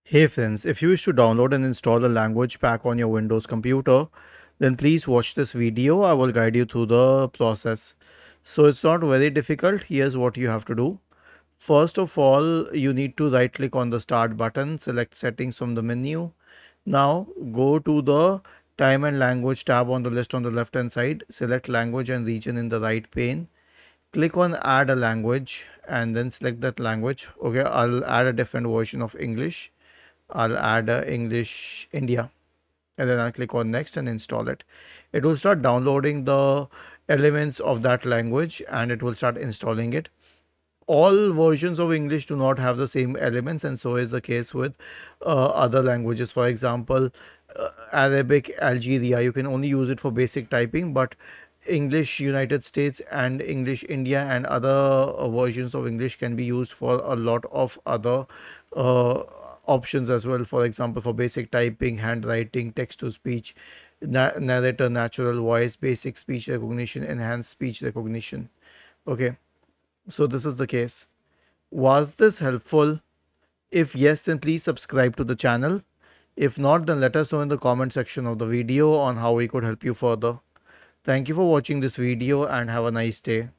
Hey friends, if you wish to download and install a language pack on your Windows computer, then please watch this video. I will guide you through the process. So it's not very difficult. Here's what you have to do. First of all, you need to right click on the start button, select settings from the menu. Now go to the time and language tab on the list on the left hand side. Select language and region in the right pane. Click on add a language and then select that language. Okay, I'll add a different version of English. I'll add English India, and then I'll click on next and install it. It will start downloading the elements of that language and it will start installing it. All versions of English do not have the same elements, and so is the case with other languages. For example, Arabic Algeria, you can only use it for basic typing, but English United States and English India and other versions of English can be used for a lot of other uh, options as well. For example, for basic typing, handwriting, text to speech, narrator, natural voice, basic speech recognition, enhanced speech recognition. Okay, so this is the case. Was this helpful? If yes, then please subscribe to the channel. If not, then let us know in the comment section of the video on how we could help you further. Thank you for watching this video and have a nice day.